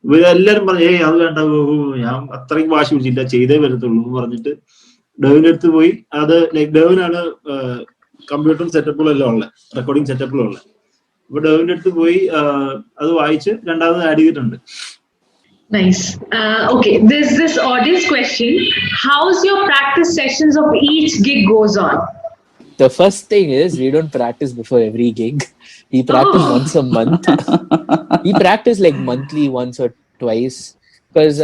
ഇവരെല്ലാരും പറഞ്ഞു, അത് വേണ്ട, ഞാൻ അത്രയും വാശി പിടിച്ചില്ല, ചെയ്തേ വരത്തുള്ളൂ എന്ന് പറഞ്ഞിട്ട് ഡെവിന്റെ അടുത്ത് പോയി. അത് ലൈക് ഡെവിനാണ് കമ്പ്യൂട്ടറും സെറ്റപ്പുകളും എല്ലാം ഉള്ളത്, റെക്കോർഡിംഗ് സെറ്റപ്പുകളും ഉള്ളത്. അപ്പൊ ഡെവിന്റെ അടുത്ത് പോയി അത് വായിച്ച് രണ്ടാമത് ആഡ് ചെയ്തിട്ടുണ്ട്. Nice. Okay, there's this audience question. How's your practice sessions of each gig goes on? The first thing is we don't practice before every gig. We practice once a month. We practice like monthly, once or twice. Because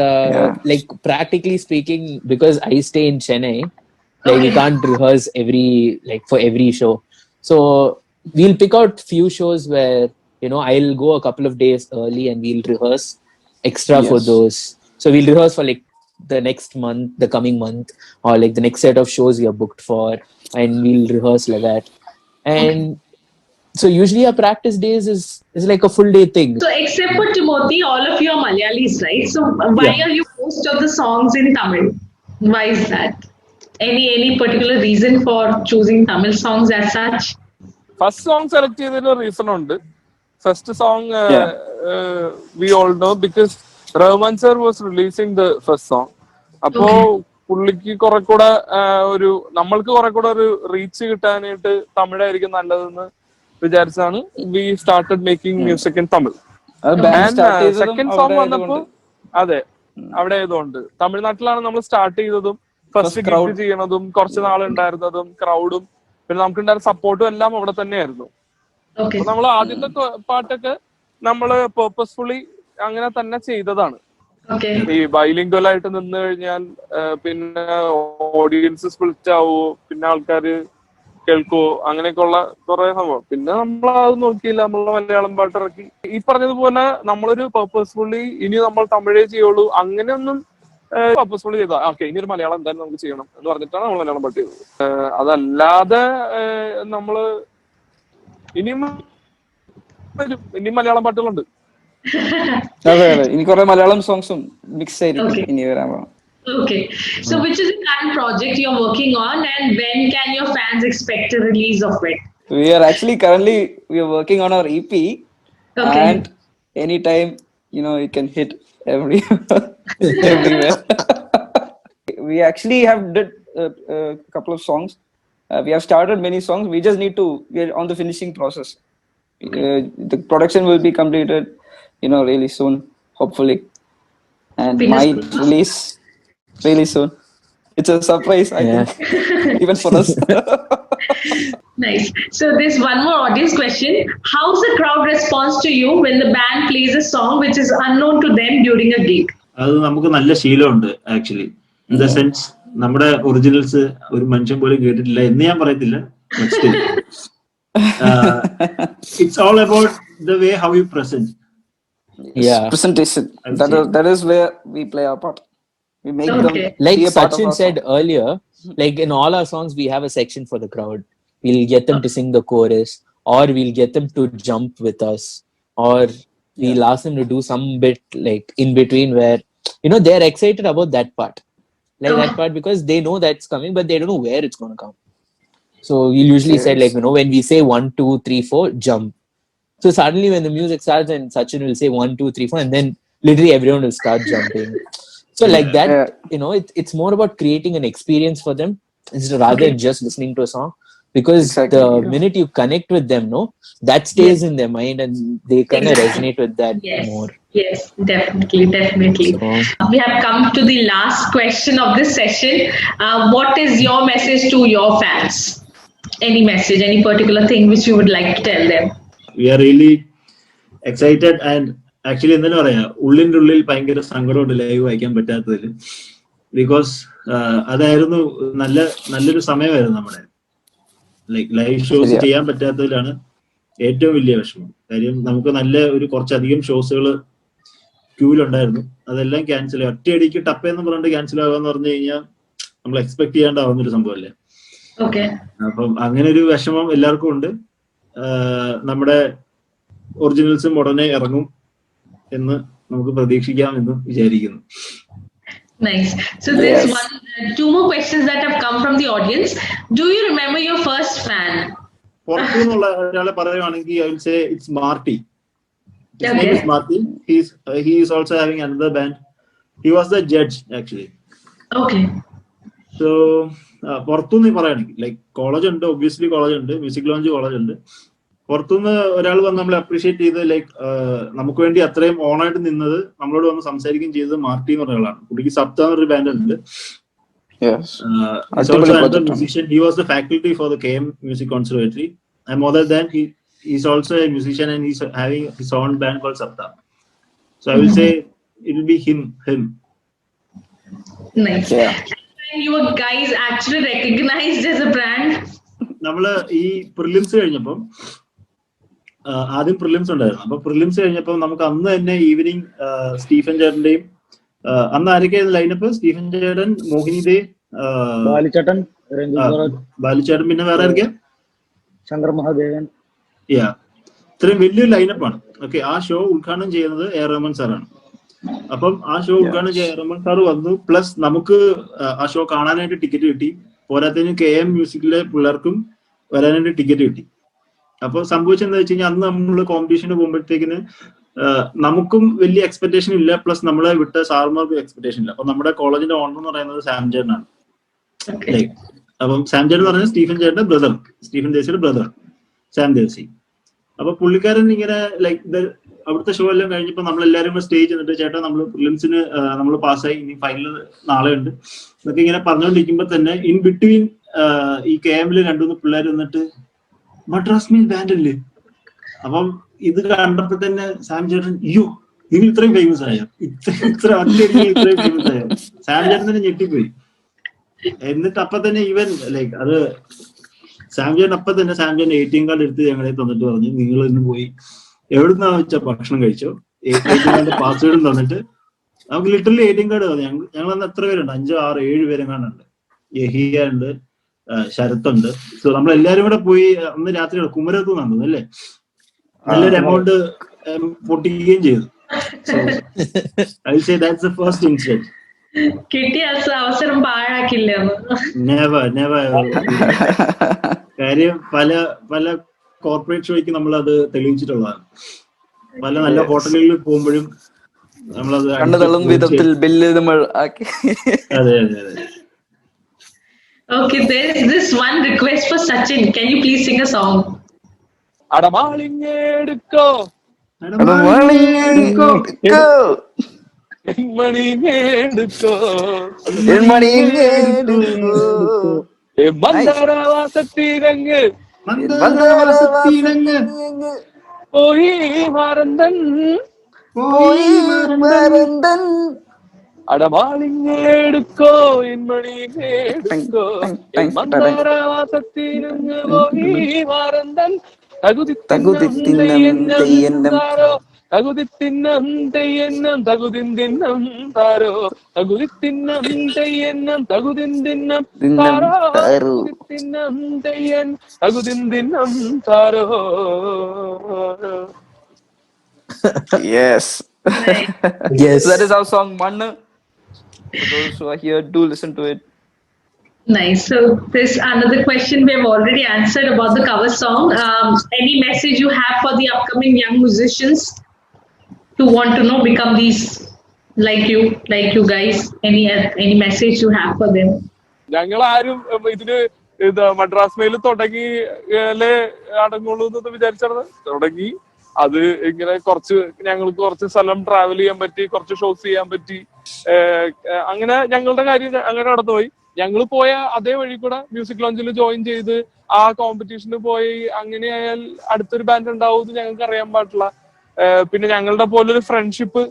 like practically speaking, because I stay in Chennai, like we can't rehearse for every show. So we'll pick out few shows where, I'll go a couple of days early and we'll rehearse extra for those. So we'll rehearse for like the next month, the coming month, or like the next set of shows we are booked for, and we'll rehearse like that. And so usually our practice days is like a full day thing. So except for Timothy, all of you are Malayalis, right? So why are you most of the songs in Tamil? Why is that? Any particular reason for choosing Tamil songs as such? First song select ചെയ്തതിന് reason ഉണ്ട്. First song we all know because Rahman sir was releasing the first song. അപ്പോ പുള്ളിക്ക് കുറെ കൂടെ നമ്മൾക്ക് കുറെ കൂടെ ഒരു റീച്ച് കിട്ടാനായിട്ട് തമിഴായിരിക്കും നല്ലതെന്ന് വിചാരിച്ചാണ് we started making music in Tamil. Second song വന്നപ്പോ അതെ അവിടെ ആയതുകൊണ്ട്, തമിഴ്നാട്ടിലാണ് നമ്മൾ സ്റ്റാർട്ട് ചെയ്തതും ഫസ്റ്റ് ഗിഗ് ചെയ്യണതും കുറച്ച് നാളുണ്ടായിരുന്നതും ക്രൗഡും പിന്നെ നമുക്കുണ്ടായിരുന്ന സപ്പോർട്ടും എല്ലാം അവിടെ തന്നെയായിരുന്നു. അപ്പൊ നമ്മൾ ആദ്യത്തെ പാട്ടൊക്കെ നമ്മള് പേർപ്പസ്ഫുള്ളി അങ്ങനെ തന്നെ ചെയ്തതാണ്. ഈ ബൈലിംഗ്വൽ ആയിട്ട് നിന്ന് കഴിഞ്ഞാൽ പിന്നെ ഓഡിയൻസ് സ്പ്ലിറ്റ് ആവുമോ, പിന്നെ ആൾക്കാര് കേൾക്കുവോ, അങ്ങനെയൊക്കെ ഉള്ള കുറെ സംഭവം. പിന്നെ നമ്മൾ അത് നോക്കിയില്ല, നമ്മള് മലയാളം പാട്ട് ഇറക്കി. ഈ പറഞ്ഞതുപോലെ നമ്മളൊരു പേർപ്പസ്ഫുള്ളി ഇനി നമ്മൾ തമിഴേ ചെയ്യുള്ളൂ അങ്ങനെയൊന്നും പേർപ്പസ്ഫുള്ളി ചെയ്താ ഓക്കെ ഇനി ഒരു മലയാളം എന്തായാലും നമുക്ക് ചെയ്യണം എന്ന് പറഞ്ഞിട്ടാണ് നമ്മൾ മലയാളം പാട്ട് ചെയ്തത്. അതല്ലാതെ നമ്മള് ഇനിയും മലയാളം പാട്ടുകളുണ്ട്. അതെ ഇനി കുറെ മലയാളം സോങ്സും മിക്സ് ആയിരിക്കും ഇനി വരാൻ പോകുന്നത്. Okay, so which is the current project you're working on, and when can your fans expect a release of it? We are actually currently working on our EP, and anytime it can hit everywhere. We actually have did a couple of songs. We have started many songs. We just need to get on the finishing process. The production will be completed, really soon, hopefully, and might release really soon. It's a surprise, I think, even for us. Nice. So there's one more audience question. How's the crowd response to you when the band plays a song which is unknown to them during a gig? അത് നമുക്ക് നല്ല ശീലമുണ്ട് actually. In the sense നമ്മുടെ originals ഒരു മനുഷ്യൻ പോലും കേട്ടിട്ടില്ല എന്ന് ഞാൻ പറയത്തില്ല. It's all about the way how you present. Yeah, presentation. That is where we play our part. We make them like be a part Sachin of our said song. earlier, like in all our songs we have a section for the crowd. We'll get them to sing the chorus, or we'll get them to jump with us, or we'll ask them to do some bit like in between where they're excited about that part, like that part, because they know that's coming but they don't know where it's going to come. So we'll usually say like when we say 1 2 3 4 jump, so suddenly when the music starts and Sachin will say 1 2 3 4 and then literally everyone will start jumping. So like that, it's more about creating an experience for them rather than just listening to a song, because the minute you connect with them, that stays in their mind and they kind of resonate with that more. Yes, definitely. So, we have come to the last question of this session. What is your message to your fans? Any message, any particular thing which you would like to tell them? We are really excited and actually എന്താ പറയാ, ഉള്ളിൻ്റെ ഉള്ളിൽ ഭയങ്കര സങ്കടമുണ്ട് live വായിക്കാൻ പറ്റാത്തതിൽ. Because അതായിരുന്നു നല്ലൊരു സമയമായിരുന്നു നമ്മുടെ ലൈവ് ഷോസ് ചെയ്യാൻ പറ്റാത്തതിലാണ് ഏറ്റവും വലിയ വിഷമം. കാര്യം നമുക്ക് കുറച്ചധികം ഷോസുകൾ ക്യൂവിലുണ്ടായിരുന്നു, അതെല്ലാം ക്യാൻസൽ ആയി. ഒറ്റയടിക്ക് ടപ്പെന്ന് പറഞ്ഞിട്ട് ക്യാൻസൽ ആകാന്ന് പറഞ്ഞു കഴിഞ്ഞാൽ നമ്മൾ എക്സ്പെക്ട് ചെയ്യാണ്ടാവുന്നൊരു സംഭവമല്ലേ. അപ്പം അങ്ങനെ ഒരു വിഷമം എല്ലാവർക്കും ഉണ്ട്. നമ്മുടെ ഒറിജിനൽസും ഉടനെ ഇറങ്ങും എന്ന് നമുക്ക് പ്രതീക്ഷിക്കാം എന്ന് വിചാരിക്കുന്നു. Nice. So there's two more questions that have come from the audience. Do you remember your first fan? പുറത്തുനിന്നുള്ള ഒരാളെ പറയുവാണെങ്കിൽ I will say it's Marty. His name is Marty. He is also having another band. He was the judge actually. Okay. So പുറത്തുനിന്ന് പറയുകയാണെങ്കിൽ like college ഉണ്ട്, obviously college ഉണ്ട്, music launch college ഉണ്ട്. പുറത്തുനിന്ന് ഒരാൾ വന്ന് നമ്മളെ അപ്രീഷിയേറ്റ് ചെയ്ത് ലൈക്ക് നമുക്ക് വേണ്ടി അത്രയും ഓണായിട്ട് നിന്നത്, നമ്മളോട് വന്ന് സംസാരിക്കുകയും ചെയ്തത് മാർട്ടി എന്ന് പറഞ്ഞ ആളാണ്. പുള്ളിക്ക് സപ്ത എന്നൊരു ബാൻഡ് ഉണ്ട്. Musician. He was the faculty for the KM Music Conservatory, and more than that, he's also a musician and he's having his own band called Sapta. So I will say it will be him. Nice. You guys actually recognized as a brand? നമ്മള് ഈ prelims കഴിഞ്ഞപ്പം ആദ്യം prelims ഉണ്ടായിരുന്നു. അപ്പൊ prelims കഴിഞ്ഞപ്പോൾ നമുക്ക് അന്ന് തന്നെ ഈവനിങ് സ്റ്റീഫൻ ചേട്ടന്റെയും അന്ന് ആരൊക്കെയായിരുന്നു ലൈനപ്പ്? സ്റ്റീഫൻ ചേട്ടൻ, മോഹിനി ദേ, ബാലിച്ചേട്ടൻ, പിന്നെ വേറെ ആരൊക്കെയാ? ശങ്കർ മഹാദേവൻ. ഇത്രയും വലിയൊരു ലൈനപ്പാണ്. ഓക്കെ, ആ ഷോ ഉദ്ഘാടനം ചെയ്യുന്നത് എ റഹ്മാൻ സാറാണ്. അപ്പം ആ ഷോ ഉദ്ഘാടനം ചെയ്യാൻ റഹ്മാൻ സാറ് വന്നു. പ്ലസ് നമുക്ക് ആ ഷോ കാണാനായിട്ട് ടിക്കറ്റ് കിട്ടി. പോരാത്തതിന് KM മ്യൂസിക്കിലെ പിള്ളേർക്കും വരാനായിട്ട് ടിക്കറ്റ് കിട്ടി. അപ്പൊ സംഭവിച്ചെന്താ വെച്ച് കഴിഞ്ഞാൽ അന്ന് നമ്മള് കോമ്പറ്റീഷന് പോകുമ്പോഴത്തേക്കിന് നമുക്കും വലിയ എക്സ്പെക്ടേഷൻ ഇല്ല, പ്ലസ് നമ്മളെ വിട്ട സാറുമാർക്കും എക്സ്പെക്ടേഷൻ ഇല്ല. അപ്പൊ നമ്മുടെ കോളേജിന്റെ ഓണർ എന്ന് പറയുന്നത് സാം ചേട്ടനാണ്. അപ്പം സാം ചേട്ടൻ എന്ന് പറഞ്ഞാൽ സ്റ്റീഫൻ ചേട്ടന്റെ ബ്രദർ, സ്റ്റീഫൻ ദേസിയുടെ ബ്രദർ സാം ദേസി. അപ്പൊ പുള്ളിക്കാരൻ ഇങ്ങനെ ലൈക്ക് അവിടുത്തെ ഷോ എല്ലാം കഴിഞ്ഞപ്പോ നമ്മളെല്ലാരും സ്റ്റേജ് എന്നിട്ട് ചേട്ടാ നമ്മൾ പ്രിലിംസിന് നമ്മൾ പാസ്സായി, ഇനി ഫൈനൽ നാളെ ഉണ്ട് എന്നൊക്കെ ഇങ്ങനെ പറഞ്ഞുകൊണ്ടിരിക്കുമ്പോ തന്നെ ഇൻ ബിറ്റ്വീൻ ഈ KM-ല് 2-3 പിള്ളേർ വന്നിട്ട് മദ്രാസ് മെയിൽ ബാൻഡ് അല്ലേ. അപ്പം ഇത് കണ്ടപ്പോ തന്നെ സാം ചേട്ടൻ, അയ്യോ നിങ്ങൾ ഇത്രയും ഫേമസ് ആയോ, ഇത്ര ഇത്രയും ഫേമസ് ആയോ? സാം ചേട്ടൻ തന്നെ ഞെട്ടിപ്പോയി. എന്നിട്ട് അപ്പൊ തന്നെ ഈവൻ ലൈക്ക് അത് സാം ചേട്ടൻ അപ്പൊ തന്നെ സാം ചേട്ടൻ ATM കാർഡ് എടുത്ത് ഞങ്ങളെ തന്നിട്ട് പറഞ്ഞു, നിങ്ങൾ ഇന്ന് പോയി എവിടുന്നാന്ന് വെച്ചാൽ ഭക്ഷണം കഴിച്ചോ, ATM കാർഡ് പാസ്വേഡും തന്നിട്ട് നമുക്ക് ലിറ്ററലി ATM കാർഡ് തന്നു. ഞങ്ങൾ അന്ന് എത്ര പേരുണ്ട്? 5, 6, 7 പേരെങ്ങാനുണ്ട്. യഹിയ ഉണ്ട്, ശരത്തുണ്ട്. സോ നമ്മളെല്ലാരും കൂടെ പോയി അന്ന് രാത്രി കുമരകത്ത് നടന്നു അല്ലേ, നല്ലൊരു എമൗണ്ട് പൊട്ടിക്കുകയും ചെയ്തു. So I will say that's the first incident. കിട്ടിയ അവസരം പാഴാക്കില്ല. കാര്യം പല കോർപ്പറേറ്റ് ഷോയ്ക്ക് നമ്മൾ അത് തെളിയിച്ചിട്ടുള്ളതാണ്. പല നല്ല ഹോട്ടലുകളിൽ പോകുമ്പോഴും നമ്മളത് അതെ. Okay, there is this one request for Sachin. Can you please sing a song? അടമാളിങ്ങെടുക്കോ മണിങ്ങെടുക്കോ മന്ദരവാസത്തിരങ്ങ് മന്ദാരവാസത്തിനങ്ങ് പോയി മറന്തൻ പോയി മറന്തൻ അടമാളിങ്ങെടുക്കോ എൻ മണിങ്ങെടുക്കോ എൻ മന്ദാരവാസത്തിനങ്ങ് പോയി മറന്തൻ തകുതിത്തിന്നം തെയ്യന്നം താരോ തകുതിത്തിന്നം തെയ്യന്നം തകുതിന്തിന്നം താരോ തകുതിത്തിന്നം തെയ്യന്നം തകുതിന്തിന്നം താരോ തകുതിത്തിന്നം Theyyan തകുതിന്തിന്നം താരോ. Yes. Yes. So that is our song Mannu. For those who are here, do listen to it. Nice. So this another question we have already answered about the cover song. Any message you have for the upcoming young musicians who want to become these like you guys? Any message you have for them? ഞങ്ങൾ ആരും ഇതിന് Madras mail തുടങ്ങിയാലേ അടങ്ങുള്ളൂ എന്ന് വിചാരിച്ചാണ് തുടങ്ങി. അത് ഇങ്ങനെ ഞങ്ങൾക്ക് കുറച്ച് സ്ഥലം ട്രാവൽ ചെയ്യാൻ പറ്റി, കുറച്ച് ഷോസ് ചെയ്യാൻ പറ്റി. അങ്ങനെ ഞങ്ങളുടെ കാര്യം അങ്ങനെ നടന്നുപോയി. ഞങ്ങൾ പോയ അതേ വഴി കൂടെ മ്യൂസിക് ലോഞ്ചിൽ ജോയിൻ ചെയ്ത് ആ കോമ്പറ്റീഷന് പോയി. അങ്ങനെയായാൽ അടുത്തൊരു ബാൻഡ് ഉണ്ടാവും എന്ന് ഞങ്ങൾക്ക് അറിയാൻ പാടില്ല. പിന്നെ ഞങ്ങളുടെ പോലൊരു ഫ്രണ്ട്ഷിപ്പ്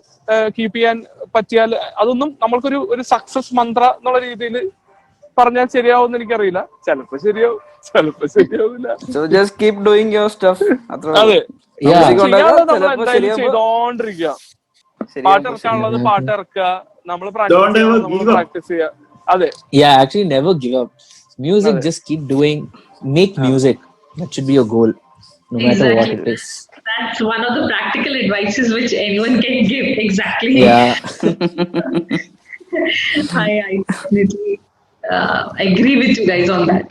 കീപ്പ് ചെയ്യാൻ പറ്റിയാൽ അതൊന്നും നമ്മൾക്കൊരു സക്സസ് മന്ത്ര എന്നുള്ള രീതിയിൽ പറഞ്ഞാൽ ശരിയാവുമെന്ന് എനിക്കറിയില്ല. ചിലപ്പോ ശരിയാവും, ചിലപ്പോ ശരിയാവില്ല. So just keep doing your stuff. അതെ, എന്തായാലും ചെയ്തോണ്ടിരിക്കുക. പാട്ടിറക്കാനുള്ളത് പാട്ടിറക്കുക, നമ്മൾ പ്രാക്ടീസ് ചെയ്യുക. അതെ, yeah, actually never give up. Music, just keep doing, make music. That should be your goal, no matter what it is. That's one of the practical advices which anyone can give. Exactly. Yeah. I definitely agree with you guys on that.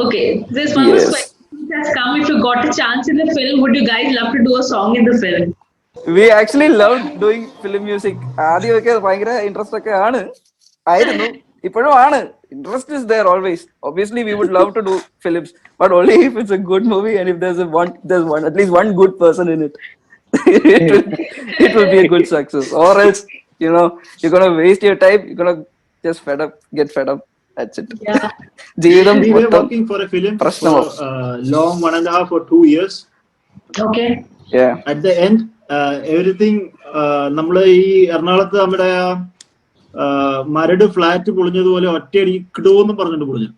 Okay, this one was question which has come. If you got a chance in the film, would you guys love to do a song in the film? We actually loved doing film music. ആദ്യമൊക്കെ ഭയങ്കര interest ഒക്കെ ആയിരുന്നു, ഇപ്പോഴും ആണ്. Interest is there always. Obviously, we would love to do films, but only if it's a good movie and if there's at least one good person in it. it will be a good success. Or else, you're gonna waste your time. You're gonna just get fed up. That's it. Yeah. We were working for a film for long 1.5 or 2 years. Okay. Yeah. At the end, everything. നമ്മള് ഈ എറണാകുളത്ത് നമ്മുടെ Maradu flat പൊളിഞ്ഞതുപോലെ ഒറ്റയടി കിടുവെന്ന് പറഞ്ഞിട്ട് പൊളിഞ്ഞു.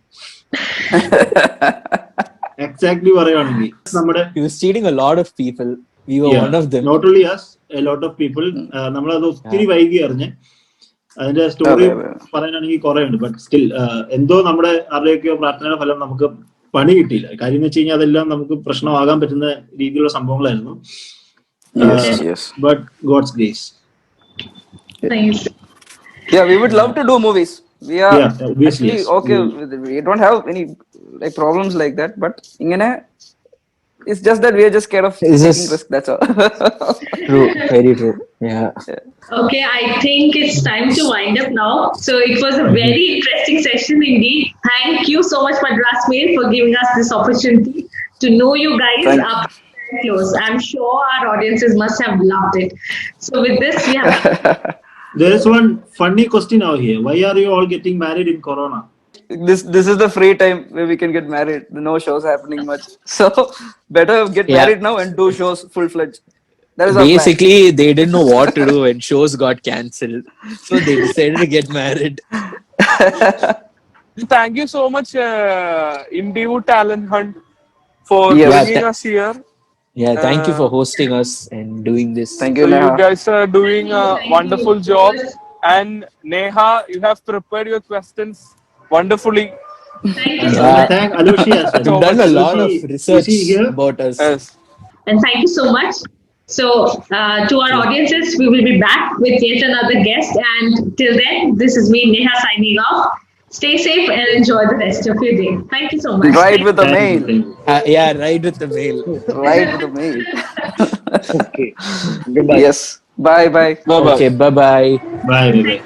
Exactly പറയുകയാണെങ്കിൽ നമ്മുടെ He was cheating a lot of people. We were one of them. Not only us, a lot of people. നമ്മളത് ഒത്തിരി വൈകി അറിഞ്ഞ്. അതിന്റെ സ്റ്റോറി പറയാനാണെങ്കിൽ കുറെ ഉണ്ട്. ബട്ട് സ്റ്റിൽ എന്തോ നമ്മുടെ ആരുടെയൊക്കെയോ പ്രാർത്ഥനയുടെ ഫലം നമുക്ക് പണി കിട്ടിയില്ല. കാര്യം എന്ന് വെച്ച് കഴിഞ്ഞാൽ അതെല്ലാം നമുക്ക് പ്രശ്നമാകാൻ പറ്റുന്ന രീതിയിലുള്ള സംഭവങ്ങളായിരുന്നു. But God's grace. Nice. Yeah, we would love to do movies. We are actually okay. We don't have any problems like that. But it's just that we are just scared of taking risk. That's all. True, very true. Yeah. Okay, I think it's time to wind up now. So it was a very interesting session indeed. Thank you so much, Madras Mail, for giving us this opportunity to know you guys up close. I'm sure our audiences must have loved it. So with this, we have. There is one funny question out here. Why are you all getting married in Corona? This is the free time where we can get married. No shows happening much, so better get married now and do shows full-fledged. That is basically our plan. They didn't know what to do when shows got cancelled, so they decided to get married. Thank you so much, Indywood Talent Hunt, for bringing us here. Yeah, thank you for hosting us and doing this. Thank you, Neha. You guys are doing a wonderful job. And Neha, you have prepared your questions wonderfully. Thank you so much. Thank Alushi as well. You've done a lot of research about us. Yes. And thank you so much. So, to our audiences, we will be back with yet another guest. And till then, this is me, Neha, signing off. Stay safe and enjoy the rest of your day. Thank you so much. Ride with the mail. Yeah, ride with the mail. Ride with the mail. Okay. Goodbye. Yes. Bye. Okay, bye. Bye.